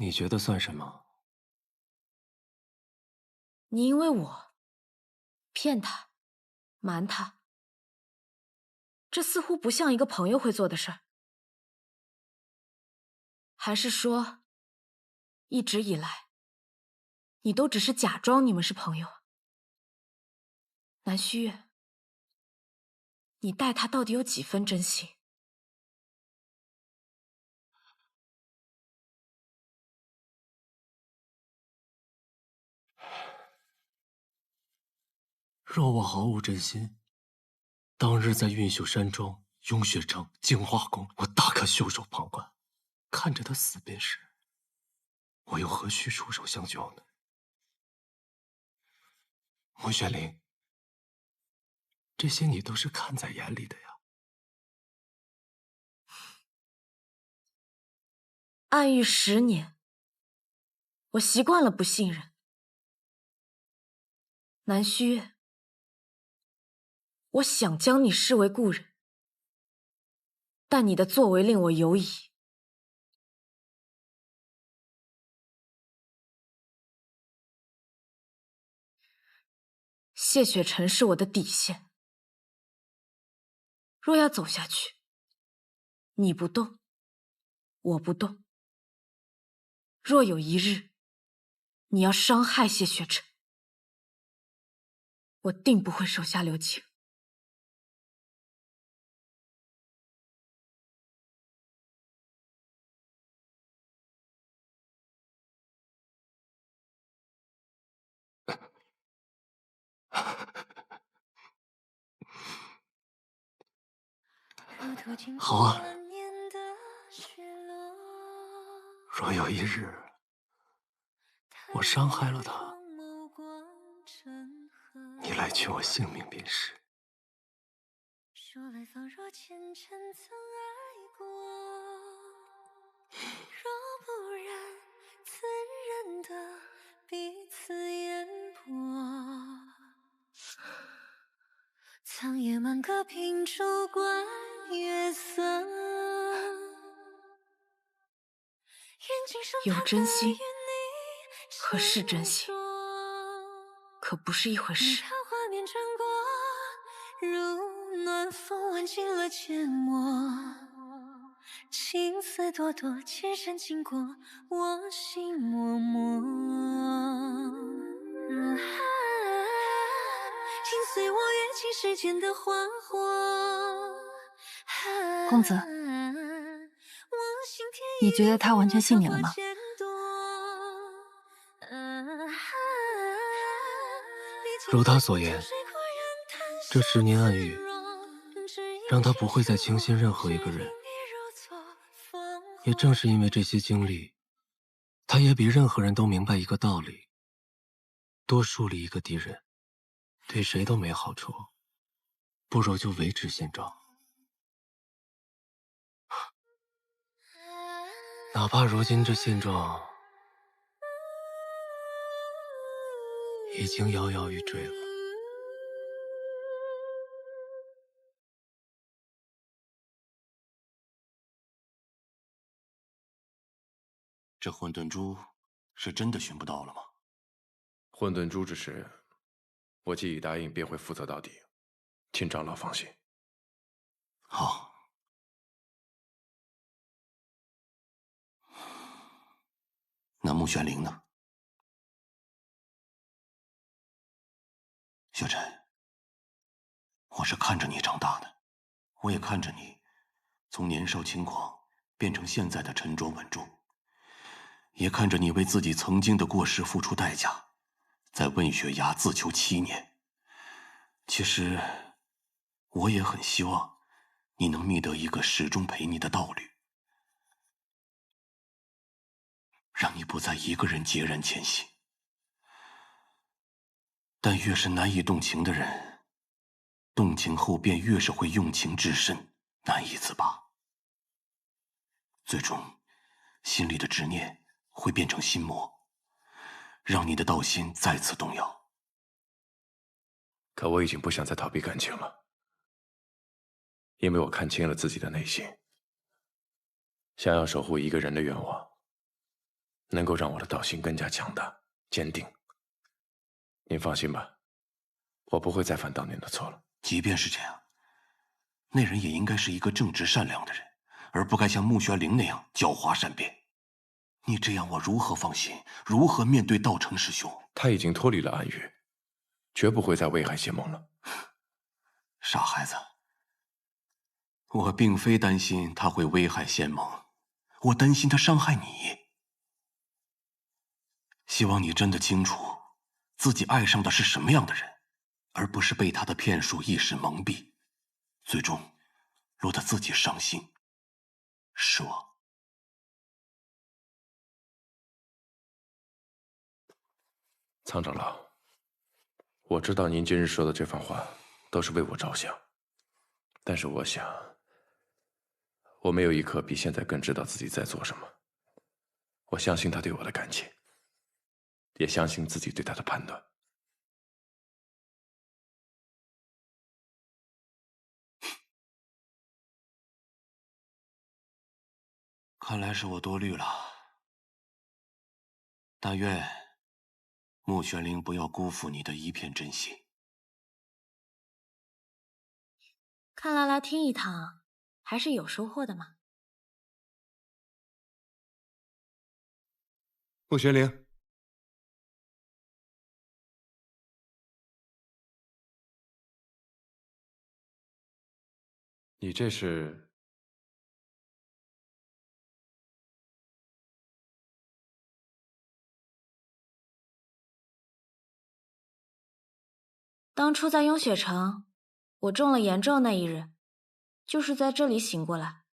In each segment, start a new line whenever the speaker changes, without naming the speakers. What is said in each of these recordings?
你觉得算什么？
你因为我骗他、瞒他，这似乎不像一个朋友会做的事儿。还是说，一直以来，你都只是假装你们是朋友啊？南虚月，你待他到底有几分真心？
若我毫无真心，当日在运秀山庄、雍雪城、净化宫，我大可袖手旁观，看着他死便是。我又何须出手相救呢？穆雪玲，这些你都是看在眼里的呀。
暗狱10年，我习惯了不信任。南虚月，我想将你视为故人，但你的作为令我犹疑。谢雪晨是我的底线，若要走下去，你不动，我不动。若有一日，你要伤害谢雪晨，我定不会手下留情。
好啊，若有一日我伤害了他，你来取我性命便是。
说来仿若前尘曾爱过，若不然，怎忍得彼此烟波？苍野满阁凭烛观月色，
有真心和是真心，可不是一回事。
画面转过，如暖风挽尽了缄默，青丝朵朵，千山经过我心脉脉。请随我跃起世间的花火。
公子，你觉得他完全信你了吗？
如他所言，这10年暗狱让他不会再轻信任何一个人。也正是因为这些经历，他也比任何人都明白一个道理：多树立一个敌人，对谁都没好处，不如就维持现状。哪怕如今这现状已经摇摇欲坠了。
这混沌珠是真的寻不到了吗？
混沌珠之事，我既已答应，便会负责到底，请长老放心。
好。那穆玄灵呢？雪晨，我是看着你长大的，我也看着你从年少轻狂变成现在的沉着稳重，也看着你为自己曾经的过失付出代价，在问雪崖自囚7年。其实，我也很希望你能觅得一个始终陪你的道侣，让你不再一个人孑然前行。但越是难以动情的人，动情后便越是会用情至深，难以自拔。最终，心里的执念会变成心魔，让你的道心再次动摇。
可我已经不想再逃避感情了，因为我看清了自己的内心。想要守护一个人的愿望，能够让我的道心更加强大、坚定。您放心吧，我不会再犯当年的错了。
即便是这样，那人也应该是一个正直善良的人，而不该像穆玄灵那样狡猾善变。你这样，我如何放心？如何面对道成师兄？
他已经脱离了暗域，绝不会再危害仙盟了。
傻孩子，我并非担心他会危害仙盟，我担心他伤害你。希望你真的清楚，自己爱上的是什么样的人，而不是被他的骗术一时蒙蔽，最终落得自己伤心、失望。
苍长老，我知道您今日说的这番话都是为我着想，但是我想，我没有一刻比现在更知道自己在做什么。我相信他对我的感情，也相信自己对他的判断。
看来是我多虑了，但愿穆玄灵不要辜负你的一片真心。
看来来听一趟，还是有收获的嘛。
穆玄灵，你这是？
当初在雍雪城，我中了炎咒那一日，就是在这里醒过来。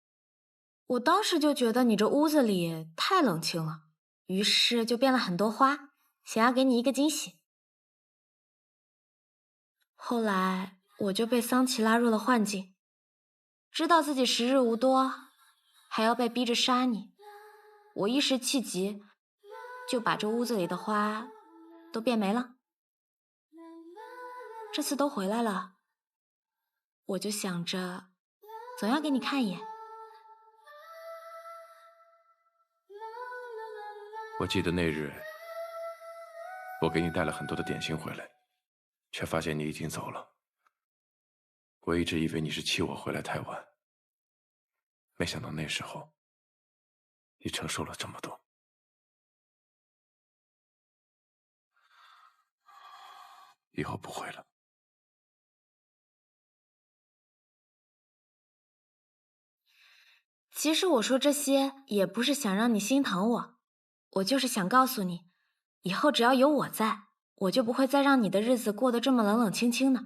我当时就觉得你这屋子里太冷清了，于是就变了很多花，想要给你一个惊喜。后来我就被桑奇拉入了幻境，知道自己时日无多，还要被逼着杀你。我一时气急，就把这屋子里的花都变没了。这次都回来了，我就想着总要给你看一眼。
我记得那日，我给你带了很多的点心回来，却发现你已经走了。我一直以为你是气我回来太晚，没想到那时候，你承受了这么多。以后不会了。
其实我说这些也不是想让你心疼我，我就是想告诉你，以后只要有我在，我就不会再让你的日子过得这么冷冷清清的。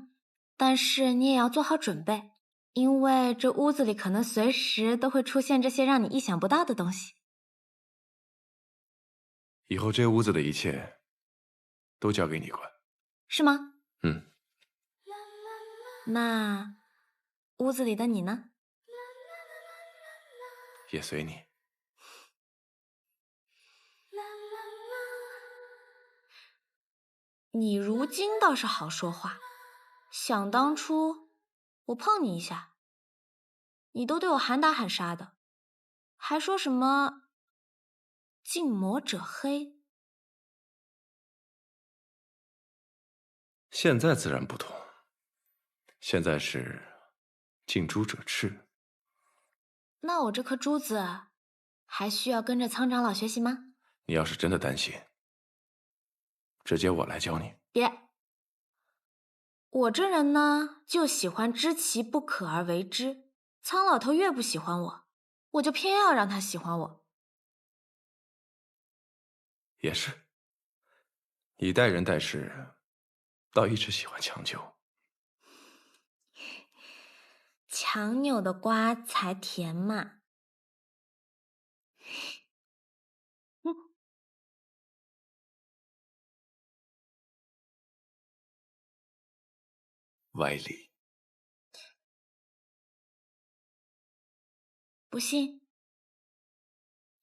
但是你也要做好准备，因为这屋子里可能随时都会出现这些让你意想不到的东西。
以后这屋子的一切都交给你管，
是吗？
嗯。
那屋子里的你呢？
也随你。
你如今倒是好说话，想当初我碰你一下，你都对我喊打喊杀的，还说什么近墨者黑。
现在自然不同，现在是近朱者赤。
那我这颗珠子还需要跟着苍长老学习吗？
你要是真的担心，直接我来教你。
别，我这人呢，就喜欢知其不可而为之。苍老头越不喜欢我，我就偏要让他喜欢我。
也是，你待人待事，倒一直喜欢强求。
强扭的瓜才甜嘛。
歪理。
不信？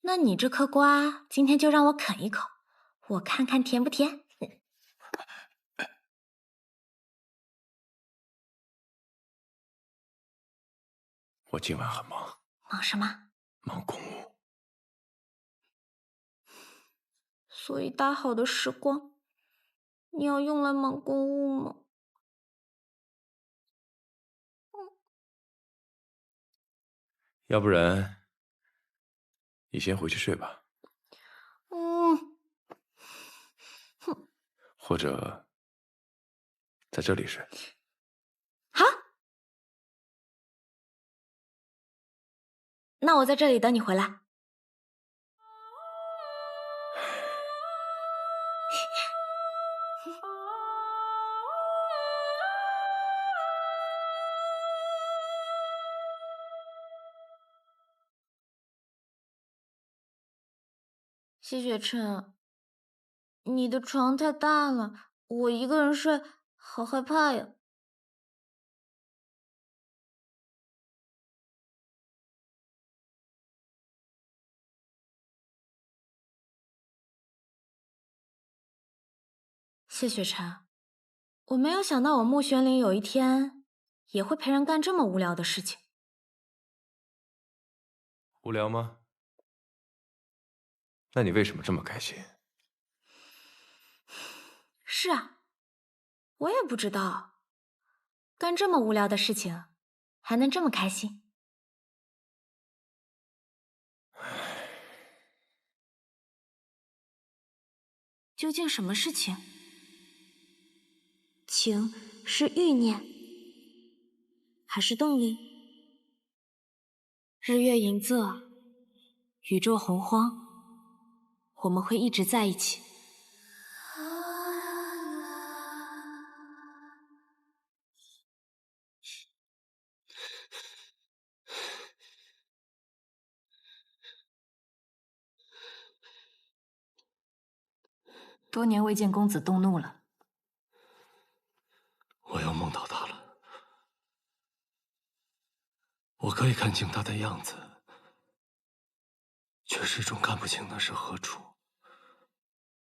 那你这颗瓜今天就让我啃一口，我看看甜不甜。
我今晚很忙。
忙什么？
忙公务。
所以大好的时光，你要用来忙公务吗？
要不然你先回去睡吧。或者在这里睡。
好，那我在这里等你回来。谢雪晨，你的床太大了，我一个人睡好害怕呀。谢雪晨，我没有想到我穆玄灵有一天也会陪人干这么无聊的事情。
无聊吗？那你为什么这么开心？
是啊，我也不知道，干这么无聊的事情还能这么开心。究竟什么是情？情是欲念，还是动力？日月盈仄，宇宙洪荒，我们会一直在一起。
多年未见公子动怒了。
我又梦到他了，我可以看清他的样子，却始终看不清那是何处。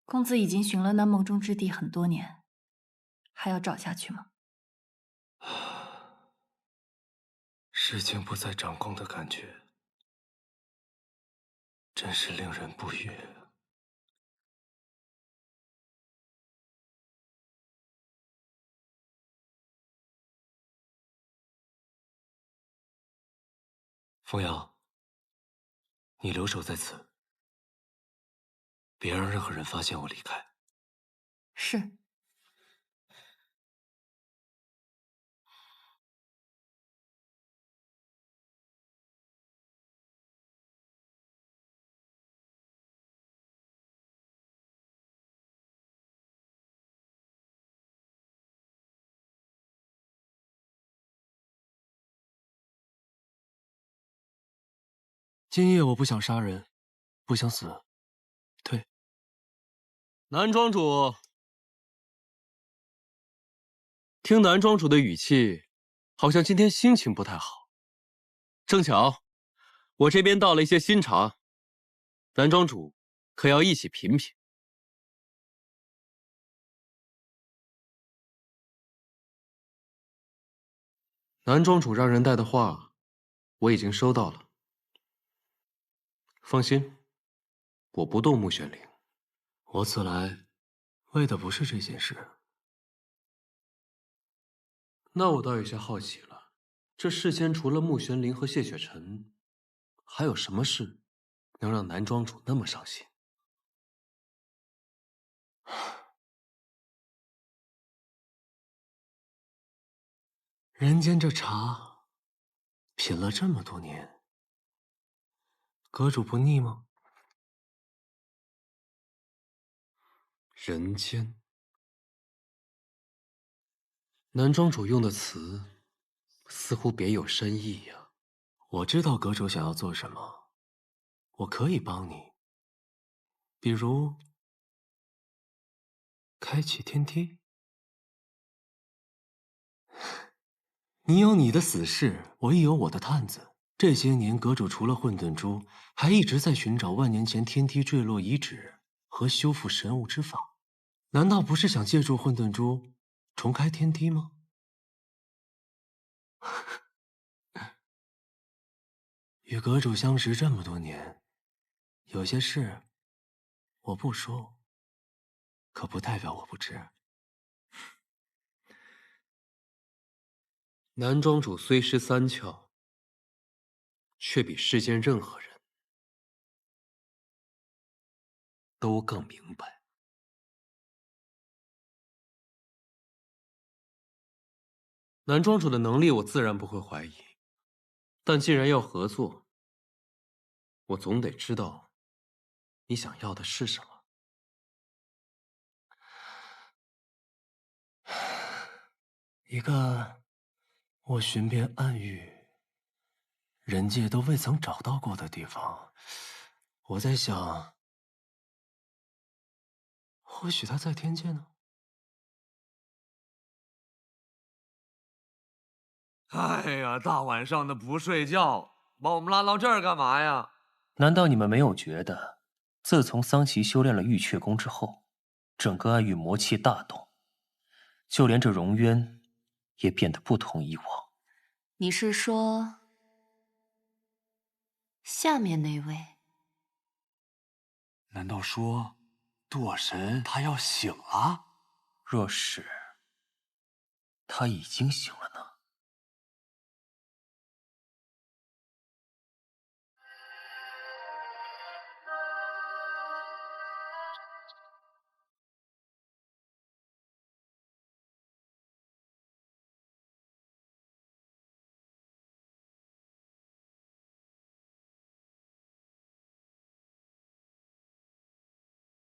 公子已经寻了那梦中之地很多年，还要找下去吗？
事情不再掌控的感觉，真是令人不悦。风瑶，你留守在此，别让任何人发现我离开。
是。
今夜我不想杀人，不想死，退。
南庄主，听南庄主的语气，好像今天心情不太好。正巧，我这边倒了一些新茶，南庄主可要一起品品？南庄主让人带的话，我已经收到了。放心，我不动穆玄灵。
我此来，为的不是这件事。
那我倒有些好奇了，这世间除了穆玄灵和谢雪晨，还有什么事能让南庄主那么伤心？
人间这茶，品了这么多年，阁主不腻吗？
人间，南庄主用的词似乎别有深意呀。
我知道阁主想要做什么，我可以帮你。比如，开启天梯。你有你的死士，我亦有我的探子。这些年，阁主除了混沌珠，还一直在寻找万年前天梯坠落遗址和修复神物之法。难道不是想借助混沌珠重开天梯吗？与阁主相识这么多年，有些事我不说，可不代表我不知。
南庄主虽失三窍，却比世间任何人都更明白。南庄主的能力，我自然不会怀疑，但既然要合作，我总得知道你想要的是什么。
一个我寻遍暗域，人界都未曾找到过的地方。我在想，或许他在天界呢。
哎呀，大晚上的不睡觉，把我们拉到这儿干嘛呀？
难道你们没有觉得，自从桑奇修炼了玉阙功之后，整个暗域魔气大动，就连这荣渊也变得不同以往？
你是说下面那位？
难道说堕神他要醒了？
若是他已经醒了呢？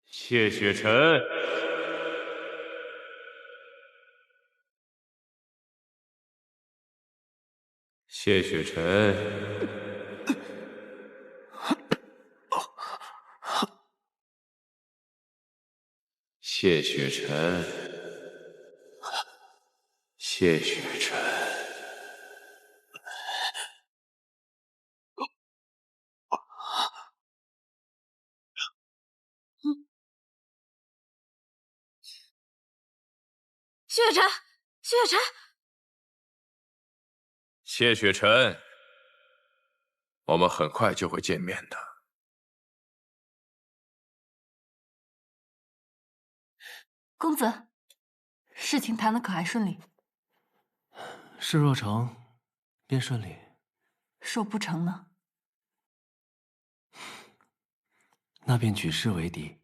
谢雪晨，谢雪晨，谢雪晨，谢雪晨。
薛雪晨，薛雪晨，
谢雪晨，我们很快就会见面的。
公子，事情谈得可还顺利？
事若成，便顺利；
说不成呢？
那便举事为敌。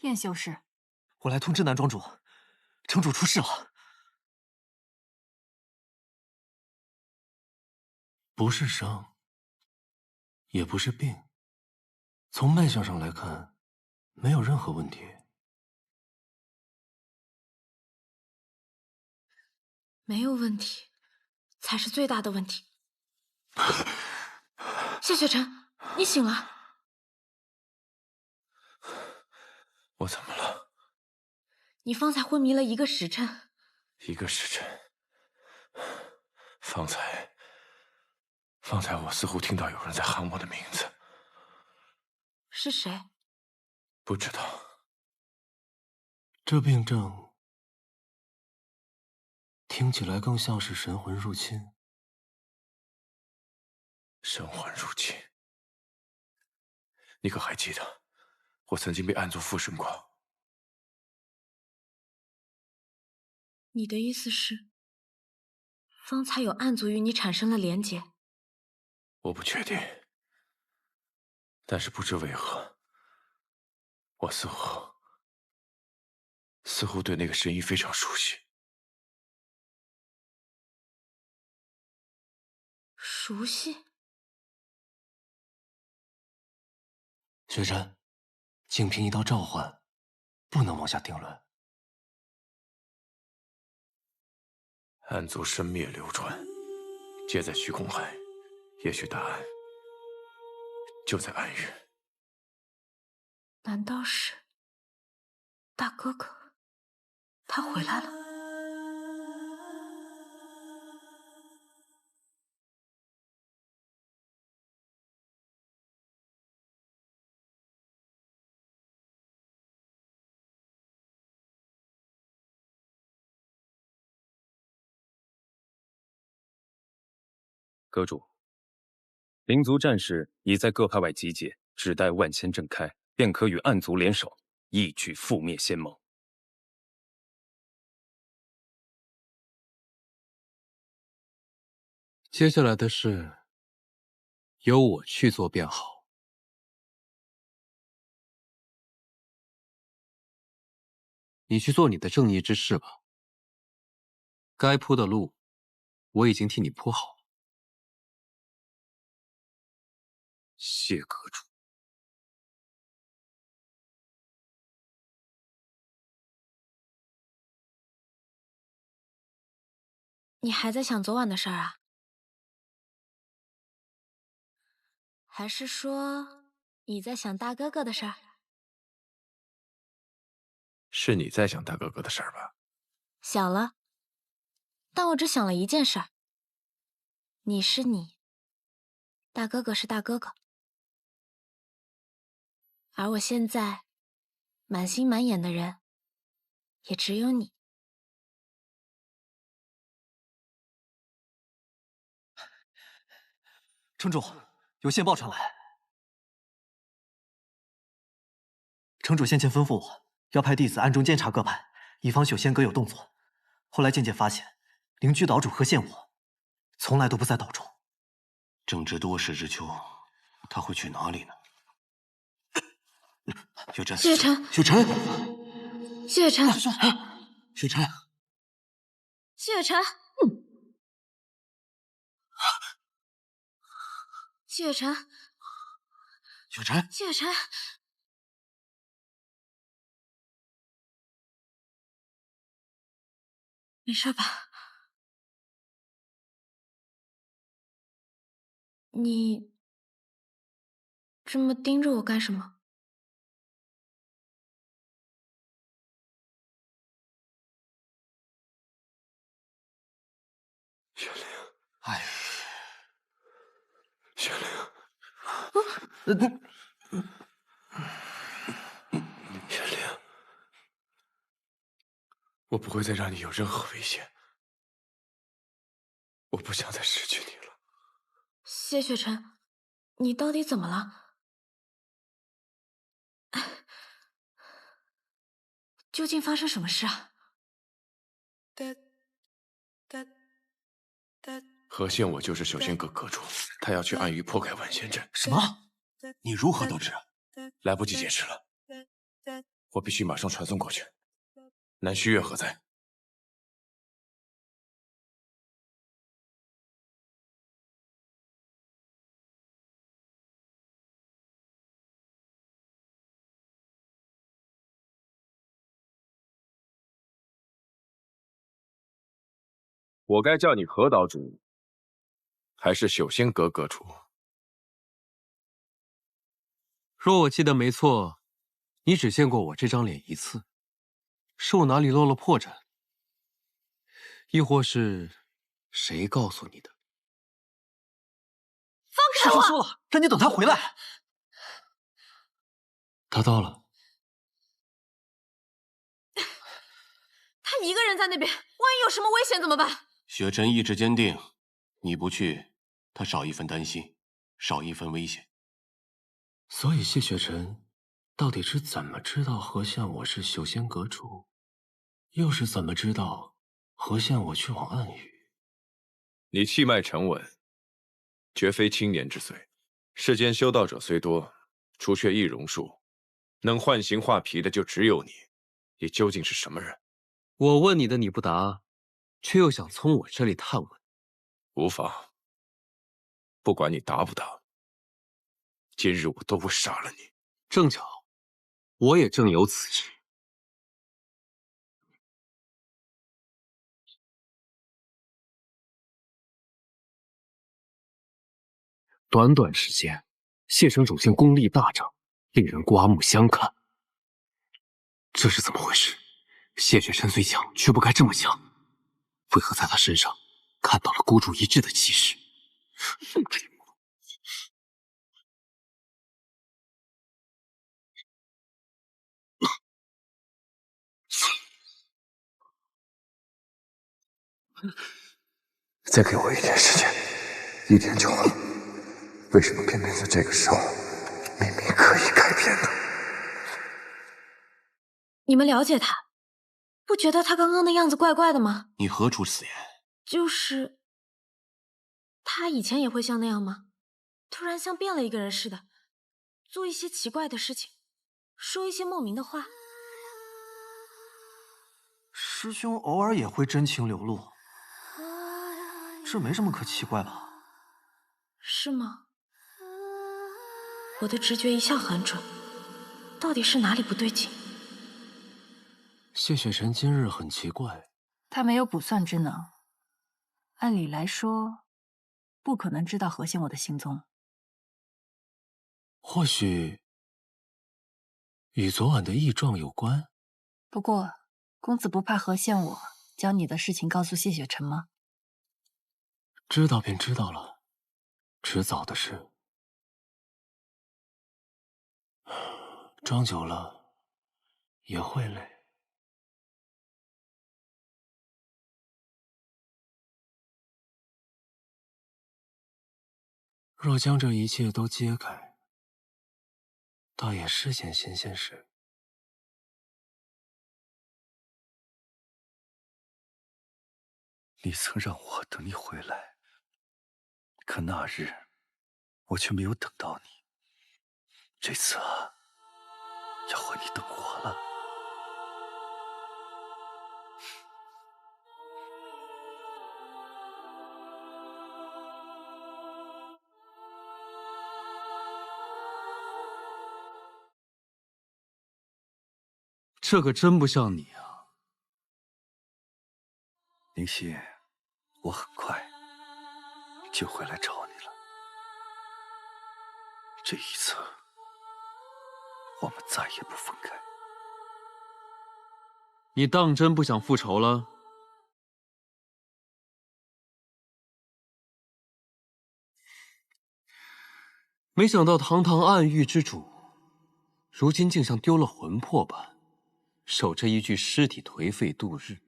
燕修士，
我来通知南庄主，城主出事了。不是伤，也不是病，从脉象上来看，没有任何问题。
没有问题，才是最大的问题。谢雪晨，你醒了。
我怎么了？
你方才昏迷了1个时辰。
1个时辰。方才我似乎听到有人在喊我的名字。
是谁？
不知道。
这病症听起来更像是神魂入侵。
神魂入侵。你可还记得，我曾经被暗族附身过？
你的意思是，方才有暗族与你产生了连结？
我不确定，但是不知为何，我似乎对那个声音非常熟悉。
熟悉？
雪晨，仅凭一道召唤，不能妄下定论。
暗族生灭流转，皆在虚空海，也许答案就在暗域。
难道是大哥哥？他回来了。
阁主，
灵族战士已在各派外集结，只待万千正开，便可与暗族联手，一举覆灭仙盟。
接下来的事，由我去做便好。你去做你的正义之事吧。该铺的路，我已经替你铺好了。谢阁主。
你还在想昨晚的事儿啊？还是说你在想大哥哥的事儿？
是你在想大哥哥的事儿吧？
想了，但我只想了一件事儿。你是你，大哥哥是大哥哥，而我现在满心满眼的人，也只有你。
城主，有线报传来，城主先前吩咐我要派弟子暗中监察各派，以防朽仙阁有动作。后来渐渐发现，灵居岛主何宪我从来都不在岛中。
正值多事之秋，他会去哪里呢？雪晨，
谢晨，
雪晨，
谢晨，
雪晨，
谢晨，谢晨，
雪晨，
谢晨，没事吧？你这么盯着我干什么？
雪灵，
哎，
雪灵，雪灵，我不会再让你有任何危险，我不想再失去你了。
谢雪晨，你到底怎么了？究竟发生什么事啊？
何宪我就是朽仙阁阁主，他要去暗域破开万仙阵。
什么？你如何得知？
来不及解释了，我必须马上传送过去。南虚月何在？我该叫你何岛主，还是朽仙阁阁主？
若我记得没错，你只见过我这张脸一次，是我哪里漏了破绽？亦或是谁告诉你的？
放开我！
师傅说了，让你等他回来。
他到了。
他一个人在那边，万一有什么危险怎么办？
雪晨意志坚定，你不去，他少一份担心，少一份危险。
所以谢雪晨到底是怎么知道何宪我是朽仙阁主，又是怎么知道何宪我去往暗域？
你气脉沉稳，绝非青年之岁。世间修道者虽多，除却易容术，能幻形化皮的就只有你。你究竟是什么人？
我问你的你不答，却又想从我这里探问。
无妨，不管你答不答，今日我都不杀了你。
正巧，我也正有此事。短短时间，谢城主竟功力大涨，令人刮目相看。这是怎么回事？谢雪晨虽强，却不该这么强。为何在他身上看到了孤注一掷的气势？
再给我一点时间，1天就好。
为什么偏偏在这个时候，明明可以改变呢？
你们了解他，不觉得他刚刚的样子怪怪的吗？
你何出此言？
就是他以前也会像那样吗？突然像变了一个人似的，做一些奇怪的事情，说一些莫名的话。
师兄偶尔也会真情流露，这没什么可奇怪吧？
是吗？我的直觉一向很准，到底是哪里不对劲？
谢雪晨今日很奇怪，
他没有卜算之能，按理来说，不可能知道何仙我的行踪。
或许与昨晚的异状有关。
不过，公子不怕何仙我将你的事情告诉谢雪晨吗？
知道便知道了，迟早的事。装久了也会累。若将这一切都揭开，倒也是件新鲜事。
你曾让我等你回来，可那日我却没有等到你。这次啊，要换你等我了。
这可真不像你啊！
宁熙，我很快就会来找你了。这一次，我们再也不分开。
你当真不想复仇了？没想到堂堂暗域之主，如今竟像丢了魂魄般，守着一具尸体颓废度日。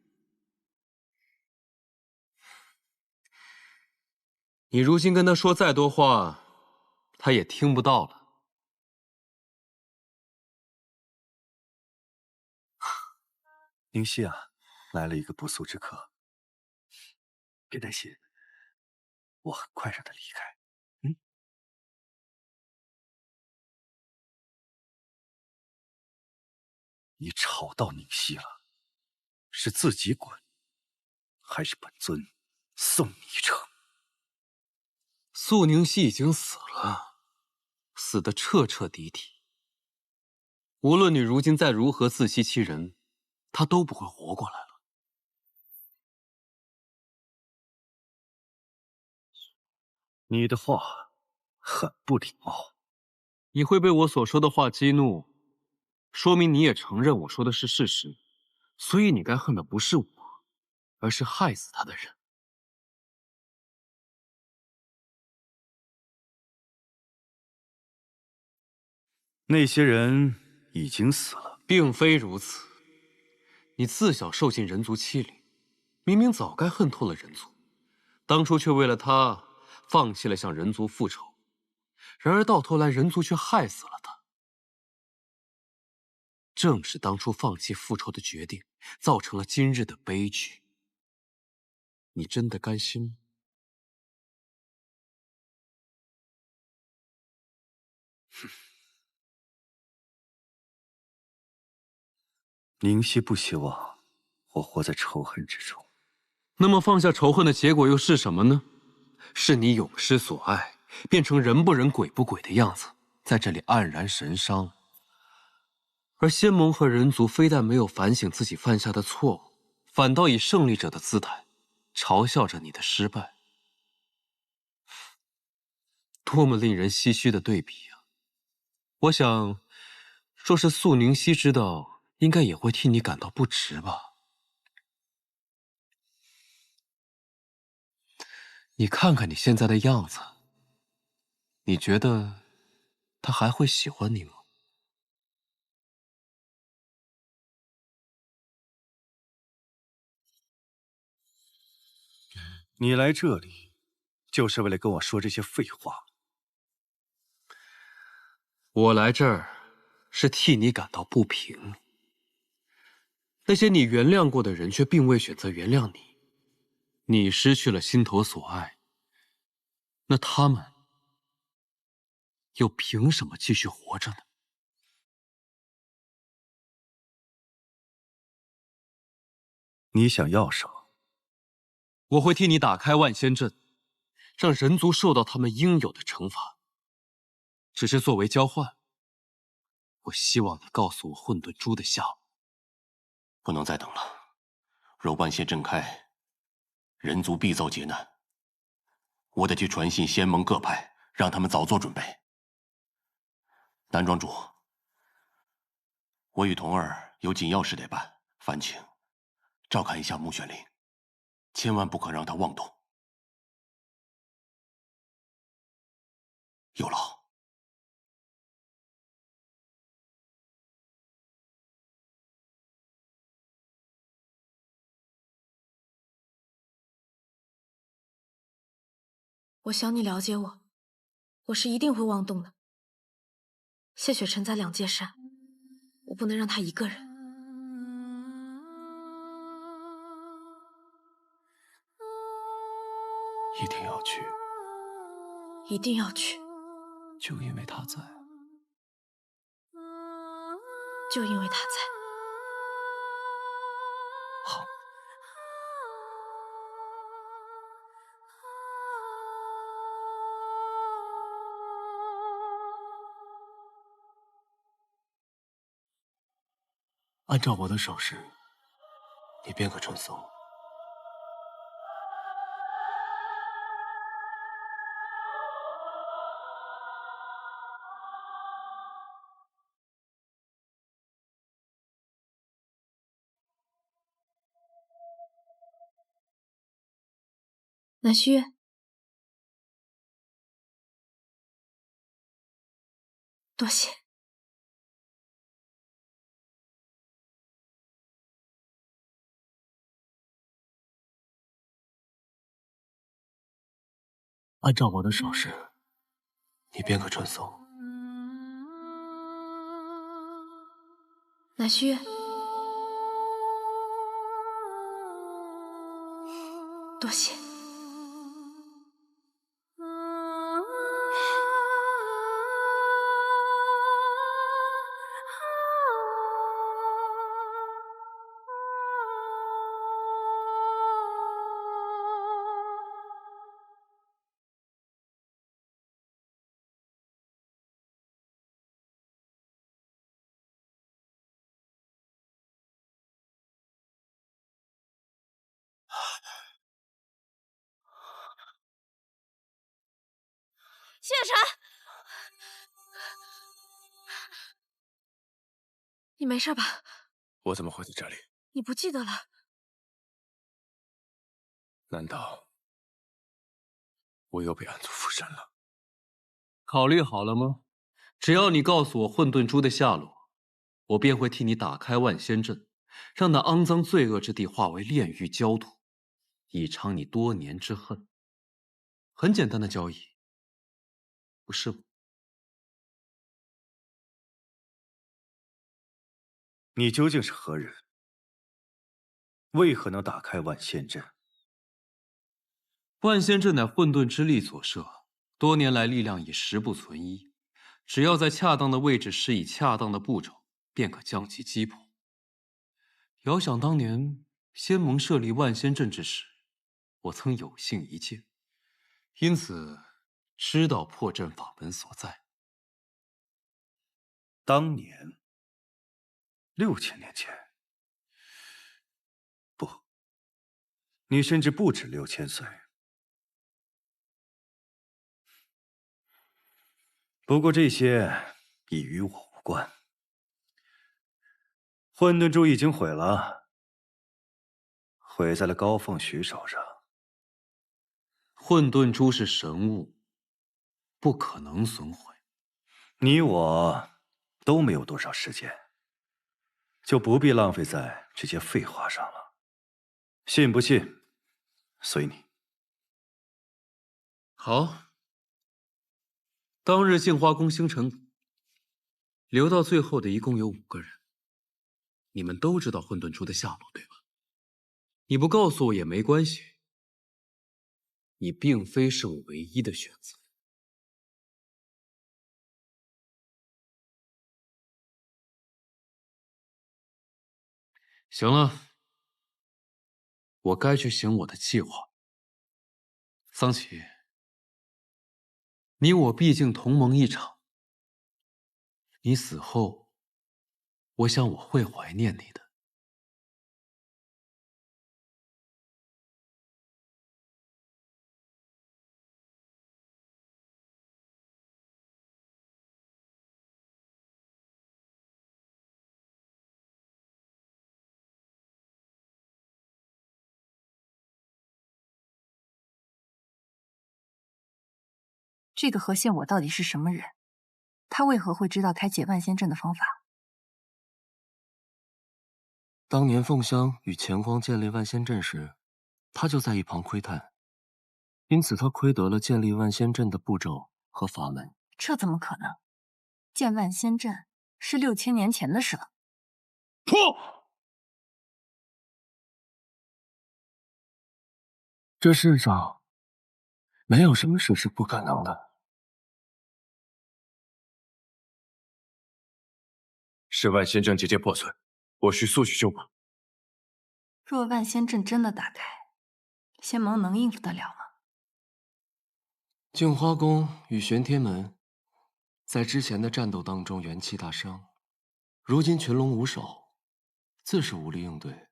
你如今跟他说再多话，他也听不到了。
宁熙啊，来了一个不速之客。别担心，我很快让他离开。你吵到宁熙了，是自己滚，还是本尊送你一程？
素宁熙已经死了，死得彻彻底底。无论你如今再如何自欺欺人，他都不会活过来了。
你的话很不礼貌。
你会被我所说的话激怒，说明你也承认我说的是事实，所以你该恨的不是我，而是害死他的人。
那些人已经死了，
并非如此。你自小受尽人族欺凌，明明早该恨透了人族，当初却为了他放弃了向人族复仇，然而到头来人族却害死了他。正是当初放弃复仇的决定，造成了今日的悲剧。你真的甘心吗？
宁熙不希望我活在仇恨之中。
那么放下仇恨的结果又是什么呢？是你永失所爱，变成人不人鬼不鬼的样子，在这里黯然神伤。而仙盟和人族非但没有反省自己犯下的错误，反倒以胜利者的姿态嘲笑着你的失败。多么令人唏嘘的对比啊！我想，若是素宁熙知道，应该也会替你感到不值吧。你看看你现在的样子，你觉得他还会喜欢你吗？
你来这里，就是为了跟我说这些废话。
我来这儿是替你感到不平。那些你原谅过的人却并未选择原谅你，你失去了心头所爱，那他们又凭什么继续活着呢？
你想要什么？
我会替你打开万仙阵，让人族受到他们应有的惩罚。只是作为交换，我希望你告诉我混沌珠的下落。
不能再等了，若万仙阵开，人族必遭劫难。我得去传信仙盟各派，让他们早做准备。南庄主，我与童儿有紧要事得办，烦请照看一下穆玄灵，千万不可让他妄动。有劳。
我想你了解我，我是一定会妄动的。谢雪晨在两界山，我不能让他一个人。
一定要去，
一定要去，
就因为他在。
就因为他在。
好。按照我的手势，你编个传送。
南虚月，多谢。
按照我的手势，你编个传送。
南虚月，多谢。谢雪晨，你没事吧？
我怎么会在这里？
你不记得了？
难道我又被暗族附身了？
考虑好了吗？只要你告诉我混沌珠的下落，我便会替你打开万仙阵，让那肮脏罪恶之地化为炼狱焦土，以偿你多年之恨。很简单的交易，不是吗？
你究竟是何人？为何能打开万仙阵？
万仙阵乃混沌之力所设，多年来力量已十不存一，只要在恰当的位置施以恰当的步骤，便可将其击破。遥想当年仙盟设立万仙阵之时，我曾有幸一见，因此知道破阵法门所在。
当年，6000年前，不，你甚至不止6000岁。不过这些已与我无关。混沌珠已经毁了，毁在了高凤许手上。
混沌珠是神物，不可能损毁。
你我都没有多少时间，就不必浪费在这些废话上了。信不信，随你。
好。当日镜花宫星辰谷，留到最后的一共有5个人，你们都知道混沌珠的下落，对吧？你不告诉我也没关系，你并非是我唯一的选择。行了，我该去行我的计划。桑琪，你我毕竟同盟一场，你死后，我想我会怀念你的。
这个何宪我到底是什么人？他为何会知道开解万仙阵的方法？
当年凤香与乾光建立万仙阵时，他就在一旁窥探，因此他窥得了建立万仙阵的步骤和法门。
这怎么可能？建万仙阵是6000年前的事了。
破！这世上没有什么事是不可能的。
是万仙阵结界破损，我需速去修补。
若万仙阵真的打开，仙盟能应付得了吗？
镜花宫与玄天门在之前的战斗当中元气大伤，如今群龙无首，自是无力应对。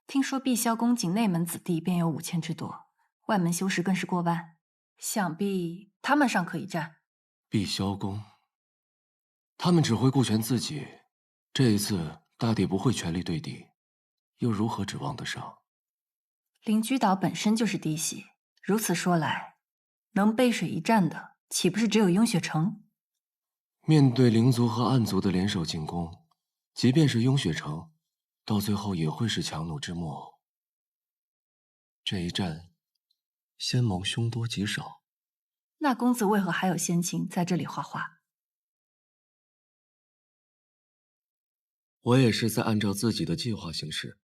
听说碧霄宫仅内门子弟便有5000之多，外门修士更是过万，想必他们尚可以战。
碧霄宫，他们只会顾全自己，这一次大抵不会全力对敌，又如何指望得上？
灵居岛本身就是嫡系，如此说来，能背水一战的岂不是只有雍雪城？
面对灵族和暗族的联手进攻，即便是雍雪城，到最后也会是强弩之末。这一战，仙盟凶多吉少。
那公子为何还有闲情在这里画画？
我也是在按照自己的计划行事。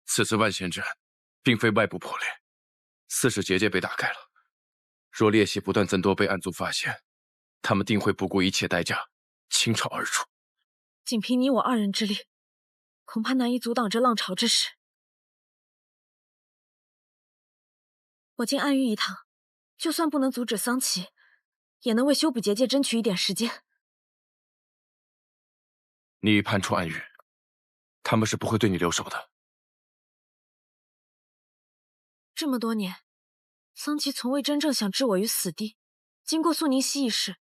此次万仙阵并非外部破裂，4世结界被打开了。若裂隙不断增多被暗族发现，他们定会不顾一切代价倾巢而出。
仅凭你我2人之力，恐怕难以阻挡这浪潮之势。我竟暗域一趟，就算不能阻止桑琪，也能为修补结界争取一点时间。
你已叛出暗域，他们是不会对你留手的。
这么多年，桑琪从未真正想置我于死地。经过素宁熙一事，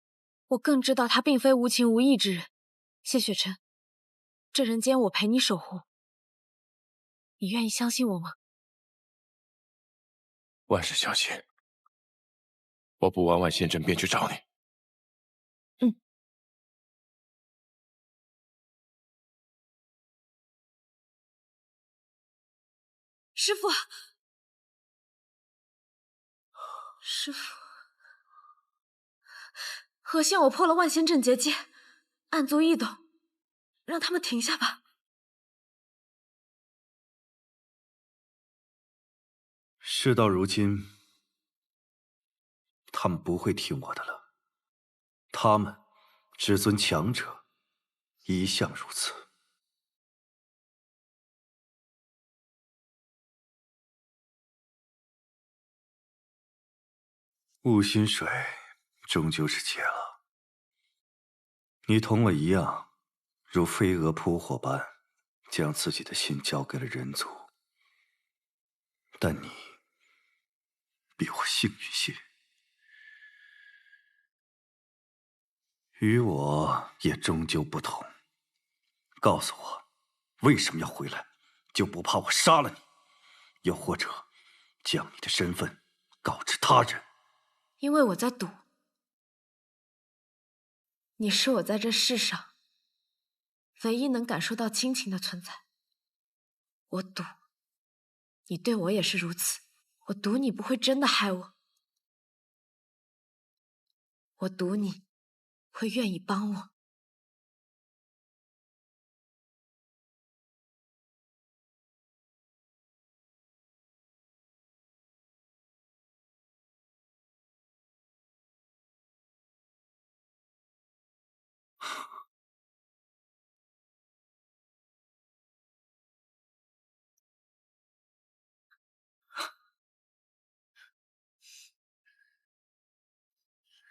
我更知道他并非无情无义之人。谢雪晨，这人间我陪你守护，你愿意相信我吗？
万事小心，我补完万仙阵便去找你。
师父，师父，何幸我破了万仙阵结界，暗族异动，让他们停下吧。
事到如今，他们不会听我的了。他们只尊强者，一向如此。雾心水终究是结了，你同我一样，如飞蛾扑火般，将自己的心交给了人族。但你比我幸运些，与我也终究不同。告诉我，为什么要回来？就不怕我杀了你？又或者，将你的身份告知他人？
因为我在赌，你是我在这世上唯一能感受到亲情的存在。我赌，你对我也是如此。我赌你不会真的害我。我赌你会愿意帮我。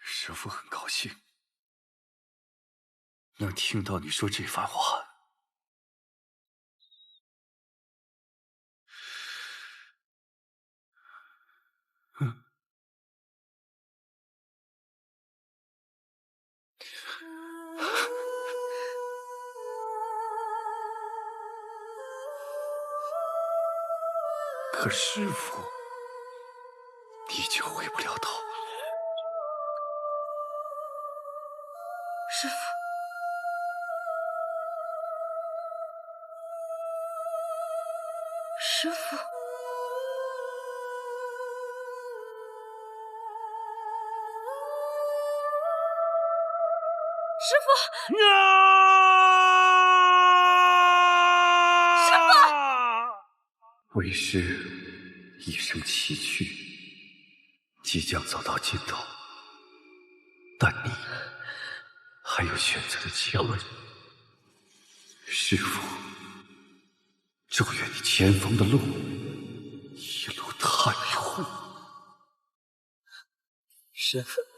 师父很高兴能听到你说这番话。可师父，你已经回不了头了。
师父，师父，师父，师父，
为师一生崎岖，即将走到尽头，但你还有选择的机会。师父，祝愿你前方的路一路坦途。
师父。